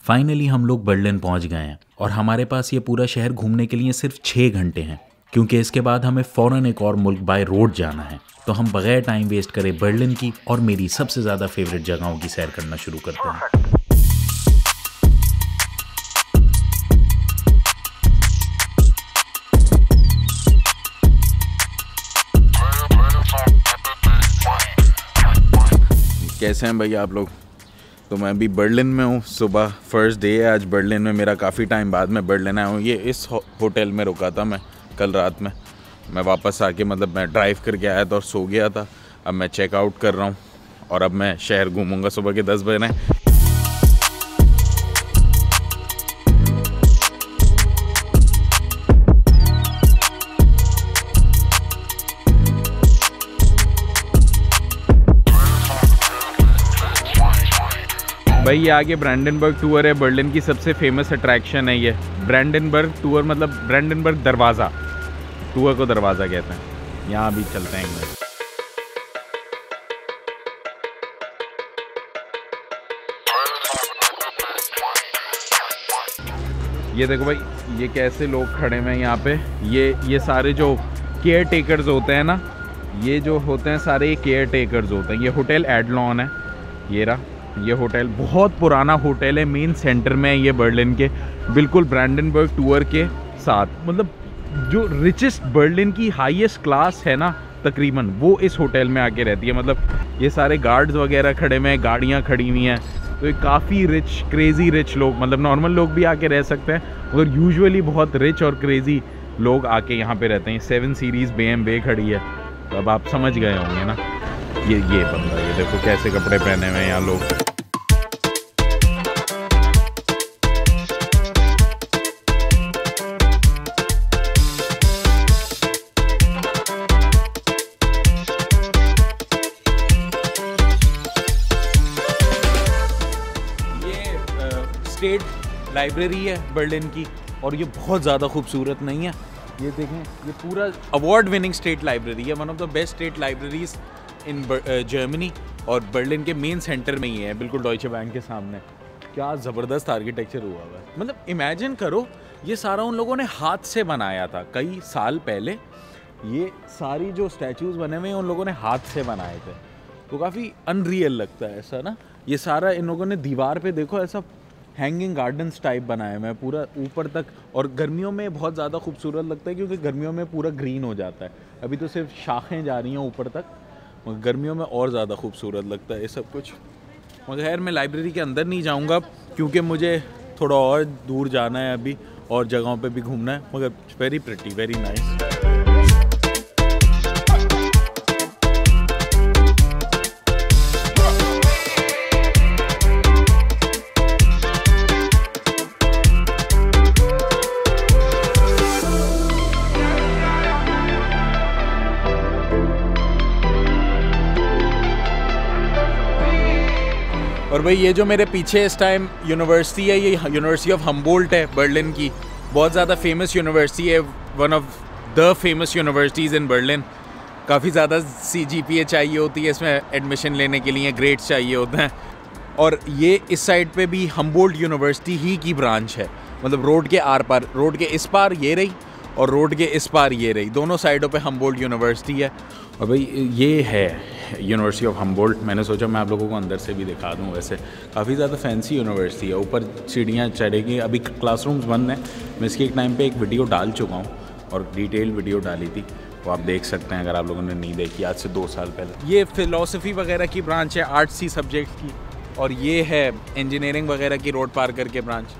Finally हम लोग Berlin पहुंच गए हैं और हमारे पास ये पूरा शहर घूमने के लिए सिर्फ 6 घंटे हैं, क्योंकि इसके बाद हमें फ़ौरन एक और मुल्क बाय रोड जाना है। तो हम बगैर टाइम वेस्ट करे बर्लिन की और मेरी सबसे ज़्यादा फेवरेट जगहों की सैर करना शुरू करते हैं। कैसे हैं भाई आप लोग? तो मैं अभी बर्लिन में हूँ, सुबह फर्स्ट डे है आज बर्लिन में मेरा। काफ़ी टाइम बाद मैं बर्लिन आया हूँ। ये इस होटल में रुका था मैं कल रात में। मैं वापस आके मैं ड्राइव करके आया था और सो गया था। अब मैं चेकआउट कर रहा हूँ और अब मैं शहर घूमूंगा सुबह के 10 बजे। भाई ये आगे ब्रांडेनबर्ग टूर है, बर्लिन की सबसे फेमस अट्रैक्शन है ये ब्रांडेनबर्ग टूर, मतलब ब्रांडेनबर्ग दरवाज़ा, टूर को दरवाज़ा कहते हैं। यहाँ भी चलते हैं। ये देखो भाई, ये कैसे लोग खड़े हुए हैं यहाँ पे। ये सारे जो केयर टेकर्स होते हैं ना, ये जो होते हैं सारे ये केयर टेकर्स होते हैं। ये होटल एडलॉन है, ये रहा ये होटल। बहुत पुराना होटल है, मेन सेंटर में है ये बर्लिन के, बिल्कुल ब्रांडेनबर्ग टूर के साथ। मतलब जो रिचेस्ट बर्लिन की हाईएस्ट क्लास है ना तकरीबन, वो इस होटल में आके रहती है। मतलब ये सारे गार्ड्स वगैरह खड़े हुए हैं, गाड़ियाँ खड़ी हुई हैं। तो ये काफ़ी रिच, क्रेज़ी रिच लोग, मतलब नॉर्मल लोग भी आके रह सकते हैं, मगर यूजुअली बहुत रिच और क्रेज़ी लोग आके यहाँ पे रहते हैं। 7 सीरीज़ BMW खड़ी है, तो अब आप समझ गए होंगे ना। ये बंदा, ये देखो कैसे कपड़े पहने हुए हैं यहाँ लोग। स्टेट लाइब्रेरी है बर्लिन की, और ये बहुत ज़्यादा खूबसूरत नहीं है। ये देखें, ये पूरा अवार्ड विनिंग स्टेट लाइब्रेरी है, one of the best state libraries in Germany, और बर्लिन के मेन सेंटर में ही है, बिल्कुल डॉइचे बैंक के सामने। क्या ज़बरदस्त आर्किटेक्चर हुआ हुआ है। मतलब इमेजिन करो, ये सारा उन लोगों ने हाथ से बनाया था कई साल पहले। ये सारी जो स्टैचूज़ बने हुए हैं उन लोगों ने हाथ से बनाए थे, तो काफ़ी अनरियल लगता है ऐसा ना। ये सारा इन लोगों ने दीवार पे देखो ऐसा हैंगिंग गार्डन्स टाइप बनाए हुए हैं पूरा ऊपर तक, और गर्मियों में बहुत ज़्यादा खूबसूरत लगता है क्योंकि गर्मियों में पूरा ग्रीन हो जाता है। अभी तो सिर्फ शाखें जा रही हैं ऊपर तक, मगर गर्मियों में और ज़्यादा खूबसूरत लगता है ये सब कुछ। मगर खैर मैं लाइब्रेरी के अंदर नहीं जाऊँगा क्योंकि मुझे थोड़ा और दूर जाना है अभी, और जगहों पर भी घूमना है। मगर वेरी प्रिटी, वेरी नाइस। और भाई ये जो मेरे पीछे इस टाइम यूनिवर्सिटी है, ये यूनिवर्सिटी ऑफ हम्बोल्ट है बर्लिन की। बहुत ज़्यादा फेमस यूनिवर्सिटी है, one of the famous universities in Berlin. काफ़ी ज़्यादा CGPA चाहिए होती है इसमें एडमिशन लेने के लिए, ग्रेड्स चाहिए होते हैं। और ये इस साइड पे भी हम्बोल्ट यूनिवर्सिटी ही की ब्रांच है, मतलब रोड के आर पार, रोड के इस पार ये रही और रोड के इस पार ये रही, दोनों साइडों पे हम्बोल्ट यूनिवर्सिटी है। और भाई ये है यूनिवर्सिटी ऑफ हम्बोल्ट। मैंने सोचा मैं आप लोगों को अंदर से भी दिखा दूं। वैसे काफ़ी ज़्यादा फैंसी यूनिवर्सिटी है, ऊपर सीढ़ियाँ चढ़ेगी। अभी क्लासरूम्स बंद हैं। मैं इसकी एक टाइम पे एक वीडियो डाल चुका हूँ और डिटेल वीडियो डाली थी, तो आप देख सकते हैं अगर आप लोगों ने नहीं देखी, आज से 2 साल पहले। ये फ़िलासफ़ी वगैरह की ब्रांच है, आर्ट्सी सब्जेक्ट की, और ये है इंजीनियरिंग वगैरह की रोड पार करके ब्रांच।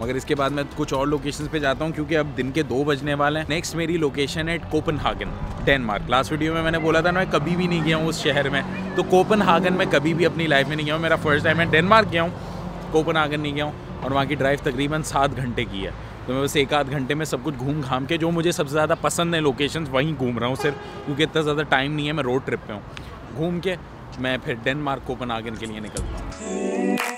मगर इसके बाद मैं कुछ और लोकेशंस पे जाता हूँ क्योंकि अब दिन के 2 बजने वाले हैं। नेक्स्ट मेरी लोकेशन है कोपेनहागन, डेनमार्क। लास्ट वीडियो में मैंने बोला था मैं कभी भी नहीं गया हूँ उस शहर में, तो कोपेनहागन में कभी भी अपनी लाइफ में नहीं गया हूँ। मेरा फर्स्ट टाइम मैं डेनमार्क गया हूँ, कोपेनहागन नहीं गया हूँ। और वहाँ की ड्राइव तकरीबन 7 घंटे की है, तो मैं बस 1 आध घंटे में सब कुछ घूम घाम के, जो मुझे सबसे ज़्यादा पसंद है लोकेशंस, वहीं घूम रहा हूँ सिर्फ, क्योंकि इतना ज़्यादा टाइम नहीं है, मैं रोड ट्रिप पे हूँ। घूम के मैं फिर डेनमार्क कोपेनहागन के लिए निकलता हूँ।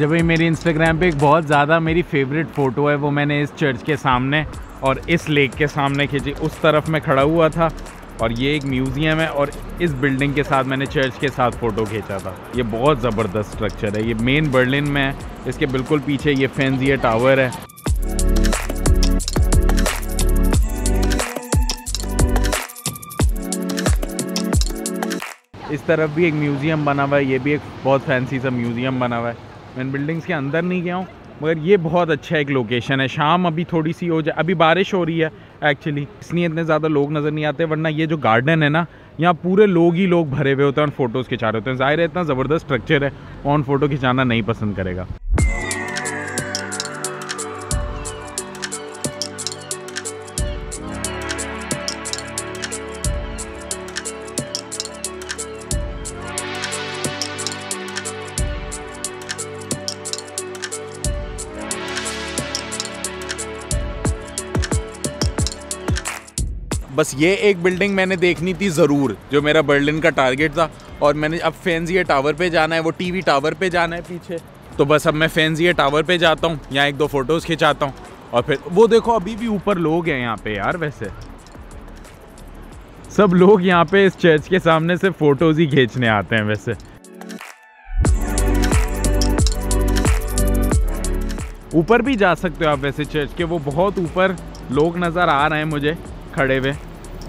अच्छा भाई, मेरी इंस्टाग्राम पे एक बहुत ज़्यादा मेरी फेवरेट फ़ोटो है, वो मैंने इस चर्च के सामने और इस लेक के सामने खींची। उस तरफ मैं खड़ा हुआ था और ये एक म्यूज़ियम है और इस बिल्डिंग के साथ मैंने चर्च के साथ फ़ोटो खींचा था। ये बहुत ज़बरदस्त स्ट्रक्चर है, ये मेन बर्लिन में है। इसके बिल्कुल पीछे ये फेंजियर टावर है। इस तरफ भी एक म्यूज़ियम बना हुआ है, ये भी एक बहुत फैंसी सा म्यूज़ियम बना हुआ है। मैं बिल्डिंग्स के अंदर नहीं गया हूँ, मगर ये बहुत अच्छा एक लोकेशन है। शाम अभी थोड़ी सी हो जाए, अभी बारिश हो रही है एक्चुअली, इसलिए इतने ज़्यादा लोग नज़र नहीं आते, वरना ये जो गार्डन है ना, यहाँ पूरे लोग ही लोग भरे हुए होते हैं और फ़ोटोज़ खिंचा रहे होते हैं। ज़ाहिर है इतना ज़बरदस्त स्ट्रक्चर है, कौन फ़ोटो खिंचाना नहीं पसंद करेगा। बस ये एक बिल्डिंग मैंने देखनी थी ज़रूर, जो मेरा बर्लिन का टारगेट था। और मैंने अब फेंजियर टावर पे जाना है, वो टीवी टावर पे जाना है पीछे। तो बस अब मैं फेंजियर टावर पे जाता हूँ, यहाँ एक दो फ़ोटोज़ खिंचाता हूँ और फिर वो देखो अभी भी ऊपर लोग हैं यहाँ पे यार। वैसे सब लोग यहाँ पे इस चर्च के सामने से फ़ोटोज़ ही खींचने आते हैं। वैसे ऊपर भी जा सकते हो आप वैसे चर्च के, वो बहुत ऊपर लोग नज़र आ रहे हैं मुझे खड़े हुए,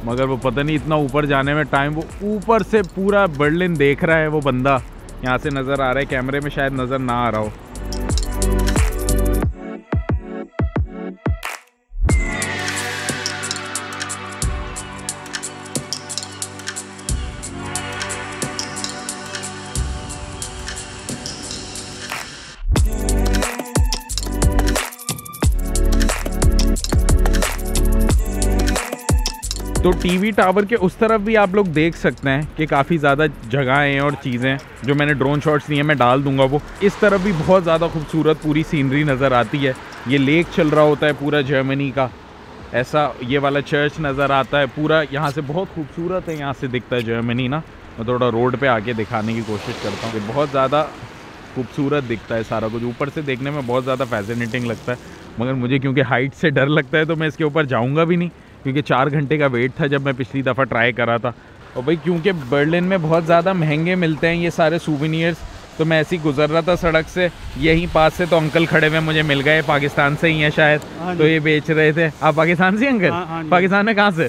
मगर वो पता नहीं इतना ऊपर जाने में टाइम, वो ऊपर से पूरा बर्लिन देख रहा है वो बंदा, यहाँ से नज़र आ रहा है, कैमरे में शायद नज़र ना आ रहा हो। तो टीवी टावर के उस तरफ भी आप लोग देख सकते हैं कि काफ़ी ज़्यादा जगहें और चीज़ें, जो मैंने ड्रोन शॉट्स लिए मैं डाल दूंगा वो। इस तरफ भी बहुत ज़्यादा खूबसूरत पूरी सीनरी नज़र आती है। ये लेक चल रहा होता है पूरा जर्मनी का, ऐसा ये वाला चर्च नज़र आता है पूरा, यहाँ से बहुत खूबसूरत है, यहाँ से दिखता है जर्मनी ना। मैं थोड़ा रोड पे आके दिखाने की कोशिश करता हूँ, बहुत ज़्यादा खूबसूरत दिखता है सारा कुछ, ऊपर से देखने में बहुत ज़्यादा फैसिनेटिंग लगता है। मगर मुझे क्योंकि हाइट से डर लगता है तो मैं इसके ऊपर जाऊँगा भी नहीं, क्योंकि 4 घंटे का वेट था जब मैं पिछली दफ़ा ट्राई करा था। और भाई क्योंकि बर्लिन में बहुत ज़्यादा महंगे मिलते हैं ये सारे सूवेनियर्स, तो मैं ऐसे ही गुजर रहा था सड़क से, यहीं पास से तो अंकल खड़े हुए मुझे मिल गए, पाकिस्तान से ही हैं शायद, तो ये बेच रहे थे। आप पाकिस्तान से अंकल? पाकिस्तान में कहाँ से?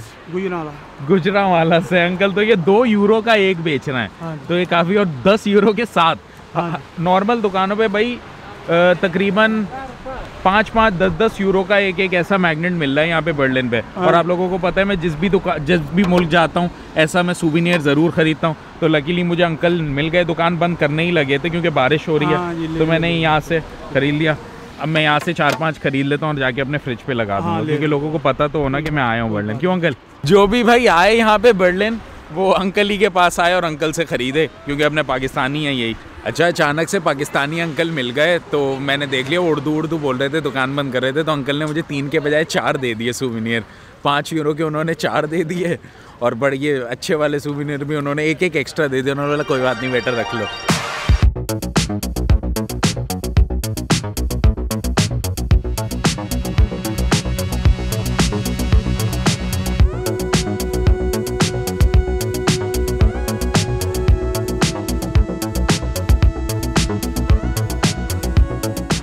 गुजरावाला से अंकल। तो ये 2 यूरो का एक बेच रहे हैं, तो ये काफ़ी, और 10 यूरो के साथ। नॉर्मल दुकानों पे भाई तकरीबन 5-5, 10-10 यूरो का एक ऐसा मैग्नेट मिल रहा है यहाँ पे बर्लिन पे। और आप लोगों को पता है मैं जिस भी मुल्क जाता हूँ ऐसा मैं सूवेनियर ज़रूर ख़रीदता हूँ। तो लकीली मुझे अंकल मिल गए, दुकान बंद करने ही लगे थे क्योंकि बारिश हो रही है, तो मैंने यहाँ से ख़रीद लिया। अब मैं यहाँ से 4-5 खरीद लेता हूँ और जाके अपने फ्रिज पे लगा दूँगा, क्योंकि लोगों को पता तो होना कि मैं आया हूँ बर्लिन। क्यों अंकल? जो भी भाई आए यहाँ पे बर्लिन, वो अंकल ही के पास आए और अंकल से ख़रीदे, क्योंकि अपने पाकिस्तानी हैं यही। अच्छा, अचानक से पाकिस्तानी अंकल मिल गए, तो मैंने देख लिया उर्दू बोल रहे थे, दुकान बंद कर रहे थे, तो अंकल ने मुझे 3 के बजाय 4 दे दिए सूवेनियर। 5 यूरो के उन्होंने 4 दे दिए, और बड़े ये अच्छे वाले सूवेनियर भी उन्होंने एक एक्स्ट्रा दे दिया। उन्होंने बोला कोई बात नहीं बेटा, रख लो।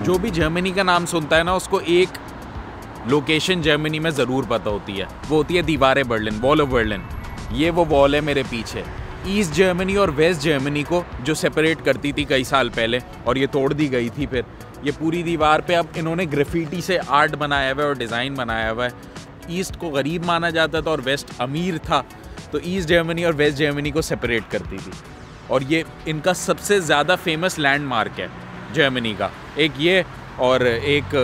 जो भी जर्मनी का नाम सुनता है ना, उसको एक लोकेशन जर्मनी में ज़रूर पता होती है, वो होती है दीवार बर्लिन, वॉल ऑफ बर्लिन। ये वो वॉल है मेरे पीछे, ईस्ट जर्मनी और वेस्ट जर्मनी को जो सेपरेट करती थी कई साल पहले, और ये तोड़ दी गई थी। फिर ये पूरी दीवार पे अब इन्होंने ग्राफिटी से आर्ट बनाया हुआ है और डिज़ाइन बनाया हुआ है। ईस्ट को गरीब माना जाता था और वेस्ट अमीर था, तो ईस्ट जर्मनी और वेस्ट जर्मनी को सेपरेट करती थी। और ये इनका सबसे ज़्यादा फेमस लैंडमार्क है जर्मनी का, एक ये और एक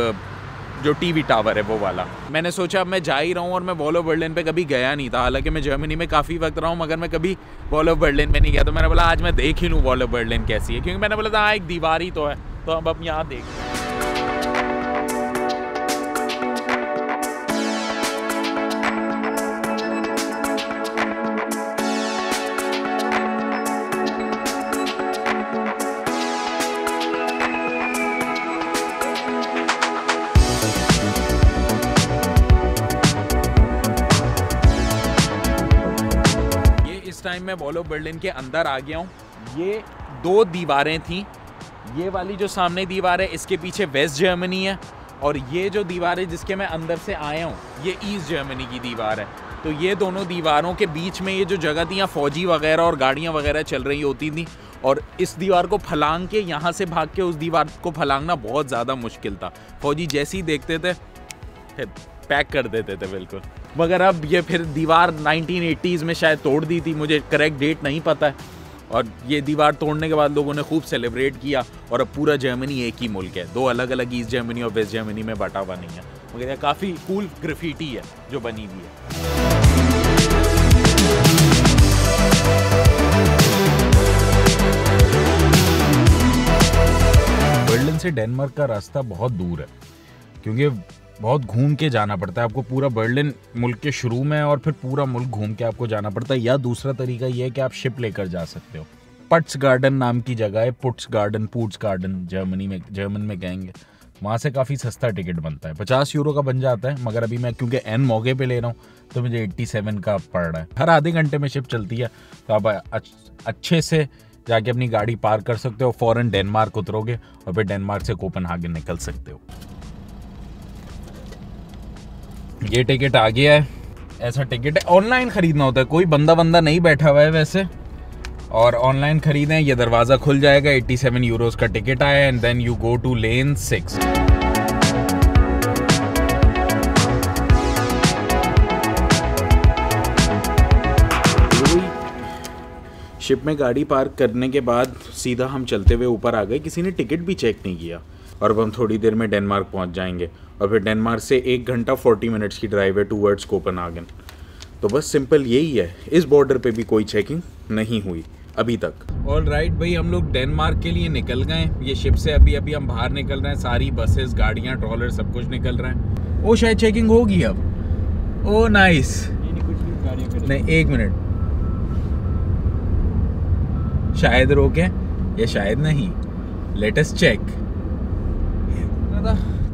जो टीवी टावर है वो वाला। मैंने सोचा अब मैं जा ही रहा हूँ, और मैं वॉल ऑफ बर्लिन पे कभी गया नहीं था, हालांकि मैं जर्मनी में काफ़ी वक्त रहा हूँ, मगर मैं कभी वॉल ऑफ बर्लिन में नहीं गया। तो मैंने बोला आज मैं देख ही लूँ वॉल ऑफ बर्लिन कैसी है, क्योंकि मैंने बोला था हाँ एक दीवार ही तो है, तो अब यहाँ देख। टाइम मैं वॉल ऑफ बर्लिन के अंदर आ गया हूँ। ये 2 दीवारें थी, ये वाली जो सामने दीवार है इसके पीछे वेस्ट जर्मनी है, और ये जो दीवार है जिसके मैं अंदर से आया हूँ ये ईस्ट जर्मनी की दीवार है। तो ये दोनों दीवारों के बीच में ये जो जगह थी, यहाँ फौजी वगैरह और गाड़ियाँ वगैरह चल रही होती थी, और इस दीवार को फलांग के यहाँ से भाग के उस दीवार को फलांगना बहुत ज़्यादा मुश्किल था। फौजी जैसे ही देखते थे पैक कर देते थे बिल्कुल। मगर अब ये फिर दीवार 1980s में शायद तोड़ दी थी, मुझे करेक्ट डेट नहीं पता है, और ये दीवार तोड़ने के बाद लोगों ने खूब सेलिब्रेट किया, और अब पूरा जर्मनी एक ही मुल्क है, 2 अलग अलग ईस्ट जर्मनी और वेस्ट जर्मनी में बटा हुआ नहीं है। मगर ये काफ़ी कूल ग्राफिटी है जो बनी हुई है। बर्लिन से डेनमार्क का रास्ता बहुत दूर है, क्योंकि बहुत घूम के जाना पड़ता है आपको। पूरा बर्लिन मुल्क के शुरू में है और फिर पूरा मुल्क घूम के आपको जाना पड़ता है। या दूसरा तरीका ये है कि आप शिप लेकर जा सकते हो। पट्स गार्डन नाम की जगह है, पुट्स गार्डन जर्मन में कहेंगे। वहाँ से काफ़ी सस्ता टिकट बनता है, 50 यूरो का बन जाता है। मगर अभी मैं क्योंकि एन मौके पे ले रहा हूँ तो मुझे 87 का पड़ रहा है। हर आधे घंटे में शिप चलती है, तो आप अच्छे से जाके अपनी गाड़ी पार्क कर सकते हो, फौरन डेनमार्क उतरोगे और फिर डेनमार्क से कोपेनहेगन निकल सकते हो। ये टिकट आ गया है, ऐसा टिकट है, ऑनलाइन खरीदना होता है, कोई बंदा नहीं बैठा हुआ है वैसे, और ऑनलाइन खरीदें, ये दरवाज़ा खुल जाएगा। 87 यूरोस का टिकट आया, and then you go to lane 6। Ship में गाड़ी पार्क करने के बाद सीधा हम चलते हुए ऊपर आ गए, किसी ने टिकट भी चेक नहीं किया, और अब हम थोड़ी देर में डेनमार्क पहुंच जाएंगे, और फिर डेनमार्क से 1 घंटा 40 मिनट्स की ड्राइव है टूवर्ड्स कोपेनहेगन। तो बस सिंपल यही है, इस बॉर्डर पे भी कोई चेकिंग नहीं हुई अभी तक। ऑल राइट भाई, हम लोग डेनमार्क के लिए निकल गए। ये शिप से अभी हम बाहर निकल रहे हैं, सारी बसेस, गाड़ियाँ, ट्रॉलर सब कुछ निकल रहे हैं। ओ शायद चेकिंग होगी अब। ओ नाइस, नहीं 1 मिनट, शायद रोके या शायद नहीं, लेट अस चेक।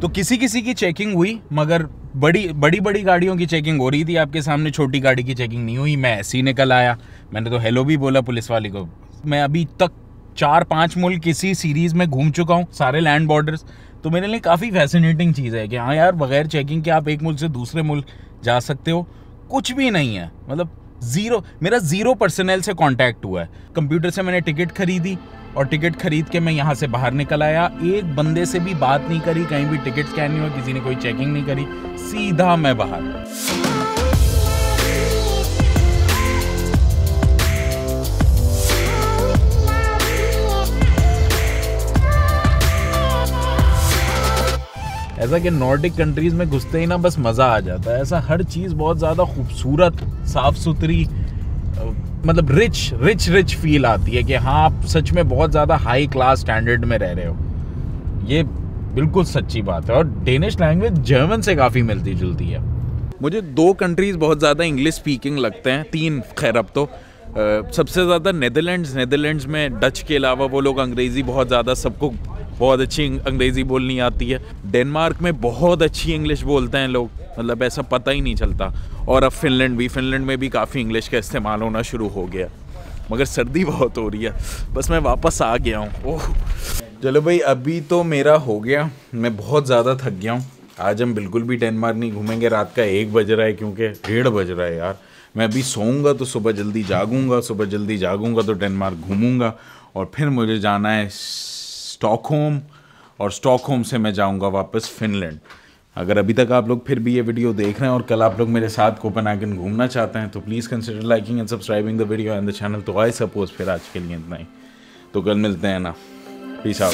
तो किसी की चेकिंग हुई, मगर बड़ी गाड़ियों की चेकिंग हो रही थी आपके सामने, छोटी गाड़ी की चेकिंग नहीं हुई। मैं ऐसे ही निकल आया, मैंने तो हेलो भी बोला पुलिस वाले को। मैं अभी तक 4-5 मुल्क इसी सीरीज में घूम चुका हूँ, सारे लैंड बॉर्डर्स। तो मेरे लिए काफ़ी फैसिनेटिंग चीज़ है कि हाँ यार, बगैर चेकिंग के आप एक मुल्क से दूसरे मुल्क जा सकते हो। कुछ भी नहीं है, मतलब मेरा 0 पर्सनल से कांटेक्ट हुआ है। कंप्यूटर से मैंने टिकट खरीदी, और टिकट खरीद के मैं यहाँ से बाहर निकल आया। एक बंदे से भी बात नहीं करी, कहीं भी टिकट स्कैन नहीं हुआ, किसी ने कोई चेकिंग नहीं करी, सीधा मैं बाहर। ऐसा कि नॉर्डिक कंट्रीज में घुसते ही ना बस मज़ा आ जाता है। ऐसा हर चीज़ बहुत ज़्यादा खूबसूरत, साफ़ सुथरी, मतलब रिच फील आती है कि हाँ आप सच में बहुत ज़्यादा हाई क्लास स्टैंडर्ड में रह रहे हो। ये बिल्कुल सच्ची बात है। और डेनिश लैंग्वेज जर्मन से काफ़ी मिलती जुलती है। मुझे 2 कंट्रीज़ बहुत ज़्यादा इंग्लिश स्पीकिंग लगते हैं, 3 खैर अब तो। सबसे ज़्यादा नेदरलैंड्स में डच के अलावा वो लोग अंग्रेज़ी बहुत ज़्यादा, सबको बहुत अच्छी अंग्रेज़ी बोलनी आती है। डेनमार्क में बहुत अच्छी इंग्लिश बोलते हैं लोग, मतलब ऐसा पता ही नहीं चलता। और अब फिनलैंड में भी काफ़ी इंग्लिश का इस्तेमाल होना शुरू हो गया। मगर सर्दी बहुत हो रही है, बस मैं वापस आ गया हूँ। ओह चलो भाई, अभी तो मेरा हो गया, मैं बहुत ज़्यादा थक गया हूँ। आज हम बिल्कुल भी डेनमार्क नहीं घूमेंगे। रात का 1 बज रहा है, क्योंकि 1:30 बज रहा है यार। मैं अभी सोऊंगा तो सुबह जल्दी जागूंगा तो डेनमार्क घूमूंगा, और फिर मुझे जाना है स्टॉकहोम, और स्टॉकहोम से मैं जाऊंगा वापस फिनलैंड। अगर अभी तक आप लोग फिर भी ये वीडियो देख रहे हैं और कल आप लोग मेरे साथ कोपेनहेगन घूमना चाहते हैं, तो please consider liking and subscribing the video and the channel. तो आई सपोज फिर आज के लिए इतना ही, तो कल मिलते हैं ना, पीस आउट।